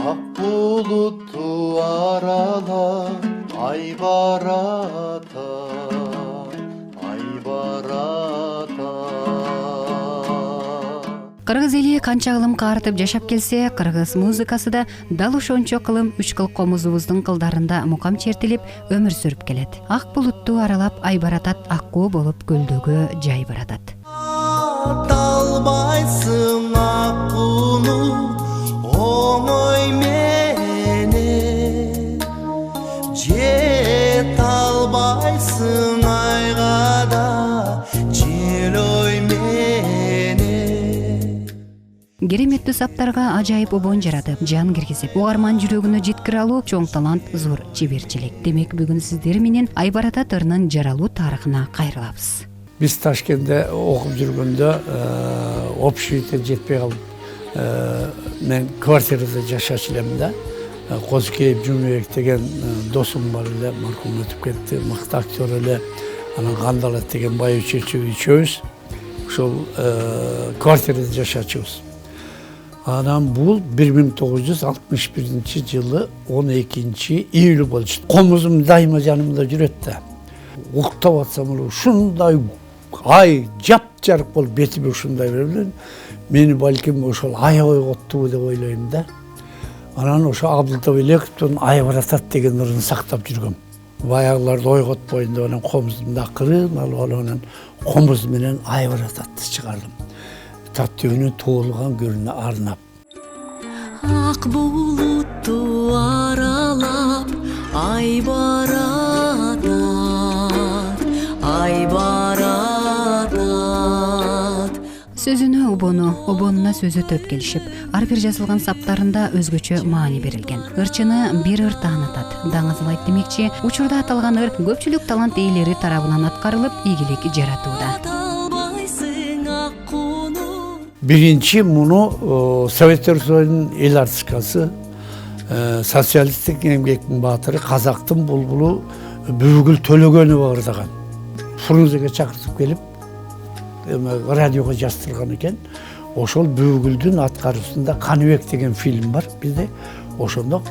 Ak buluttu aralar ay barata, ay barata. Кыргыз эли канча кылым каартып жашап келсе, кыргыз музыкасы да дал ошончо кылым үч кыл комузубуздун кылдарында мукам чертилип өмүр сүрүп келет. Ак булутту аралап ай баратат, аккуу болуп көлдөгө жай баратат. Талбайсың аккууну оңой менен, жете албайсың айга да жел ой менен. Кереметтүү саптарга ажайып обон жаратып, жан киргизип, угарман жүрөгүнө жеткире алуу чоң талант, зор чеберчилик. Демек бүгүн сиздер менен ай баратат ырынын жаралуу тарыхына кайрылабыз. Biz Taşkent'te okup жүргөндө общежитие жетпей калып, мен квартирада жашачу элем да. Козукеев Жумебек деген досум бар эле, маркум өтүп кетти, мыкты актер эле. Анан Кандалат деген бай үчөөбүз ошол квартирада жашачубуз. Анан бул 1961-жылы 12-июль болчу. Комузум дайыма жанымда жүрөт да. Уктап атсам эле ушундай ай жап-жарык болуп бетиме ушундай берилген. Мени балким ошол ай ойготту деп ойлойм да. Анан ошо Абдылтабек ай баратат деген ырын сактап жүргөм. Баягыларды ойготпойн деп анан комузумду акырын алып анан комуз менен ай барататты чыгардым. Таттөөнүн тоолган көрүнө арнап. Ак булутту аралап ай баратат, ай баратат. Сөзүнө обону, обонуна сөзү төп келишип, ар бир жазылган саптарында өзгөчө маани берилген. Ырчыны бир ыр таанытат, даңазылайт демекчи, учурда аталган ыр көпчүлүк талант ээлери тарабынан аткарылып, ийгилик жаратууда. Birinci bunu Sovyetler Soyunun el artistkası, sosyalistik emgektің batırı, Kazaktın bulbulu Büyükül Tölөгөнү bağırdagan. Frunzеге çakırtıp gelip, radyoga jastırgan eken. Oşol Büyükül'dün atkarısında Kanıbek деген film var. Bizde oşonda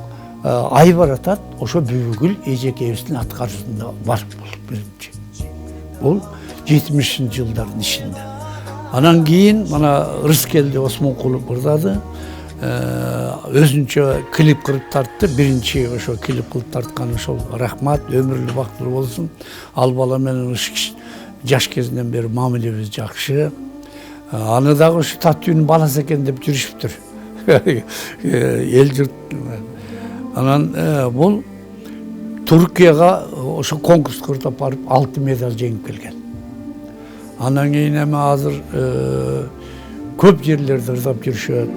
ay baratat, oşo Büyükül Ejekeyevs'in atkarısında var bu birinci. Bu 70. yılların işinde. Anan keyin mana Rız keldi Osmanqulov burdады. Өзүнчө клип кырып тартты. Биринчи ошо клип кылып тарткан ошол рахмат, өмүрлүү бактылуу болсун. Ал бала менен жаш кезинен бери мамилебиз жакшы. Аны дагы ушу Таттүүнүн баласы экен деп жүрүшүптүр. Эл журт. Анан бул Туркияга ошо конкурс кырдап барып 6 медаль жеңип келген. Анан кийин эми азыр көп жерлерде ырдап жүрүшөт.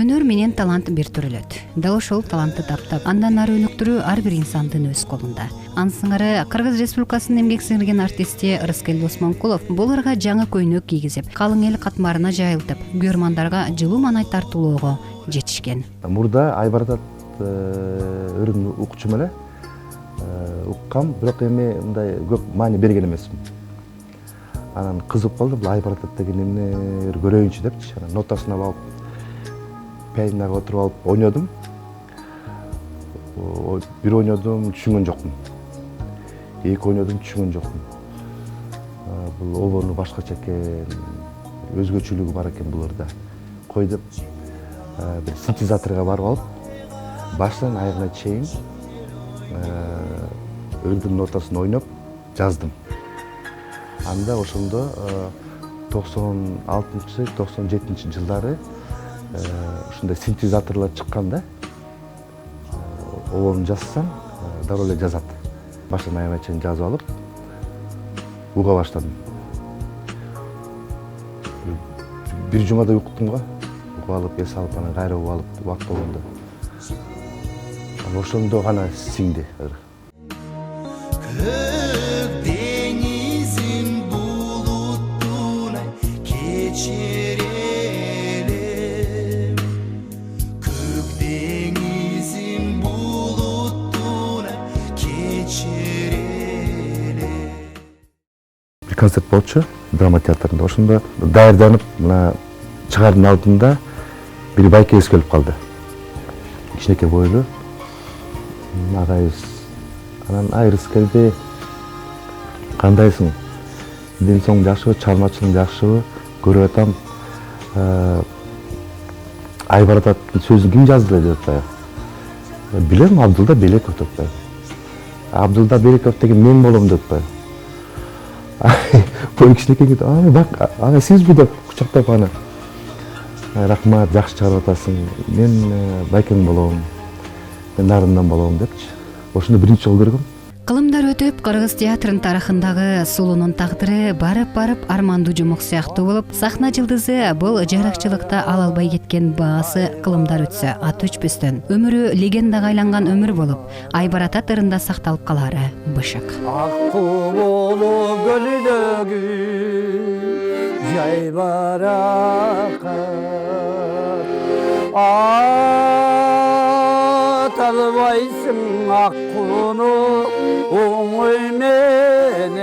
Өнөр менен талант бир төрөлөт. Дал ошол талантты таптап, андан ары өнүктүрүү ар бир инсандын өз колунда. Ансыңары Кыргыз Республикасынын эмгек сиңирген артисти Рыскелди Осмонкулов бул ырга жаңы көйнөк кийгизип, калың эл катмарына жайылтып, көрмандарга жылуу маанай тартуулоого жетишкен. Мурда ай баратат ырын укчум эле. Уккам, бирок эми мындай көп маани берген эмесмин. Анан кызык болду, бул ай баратат деген эмне көрөйүнчү депчи. Анан нотасына алып пианиного отуруп алып ойнодум. Бир ойнодум, түшүнгөн жокмун. Эки ойнодум, түшүнгөн жокмун. Бул обону башкача экен, өзгөчөлүгү бар экен бул ырда. Койдуп, бир синтезаторго барып алып, баштан аягына чейин ырдын нотасын ойноп жаздым. Анда ошондо 96-97 жылдары ушундай синтезаторлор чыккан да. Обону жазсам, дароо эле жазат. Баштан аягына чейин жазып алып, уга баштадым. Бир жумада уктум го. Угуп алып, эс алып, анан кайра угуп алып, убакыт болгондо. Ошондо гана сиңди ыр. концерт болчу драма театрында. Ошондо даярданып мына чыгаардын алдында бир байкебиз келип калды. Кичинекей бойлуу агайыбыз. Анан Рыскелди, кандайсың? Ден соң жакшыбы, чыгармачылыгың жакшыбы? Көрүп атам. Айбар ататтын сөзүн ким жазды деп атпайбы? Билем, Абдулда Белеков деп атпайбы. Абдулда Белеков деген мен болом деп атпайбы. Бой кичинекей кетип, бак, ага сизби деп кучактап аны. Рахмат, жакшы чыгарып атасың. Мен байкең болом. Мен нарындан болом депчи. Ошондо биринчи жолу көргөм. Кылымдар өтүп, кыргыз театрынын тарыхындагы Сулуунун тагдыры барып армандуу жумук сыяктуу болуп, сахна жылдызы бул жаракчылыкта ала албай кеткен баасы кылымдар өтсө аты өчпөстөн өмүрү легендага айланган өмүр болуп, Айбар ата ырында сакталып калаары бышык. Ак болуп көлүдөгү жай баракат аталбайсың ак кууну оңой менен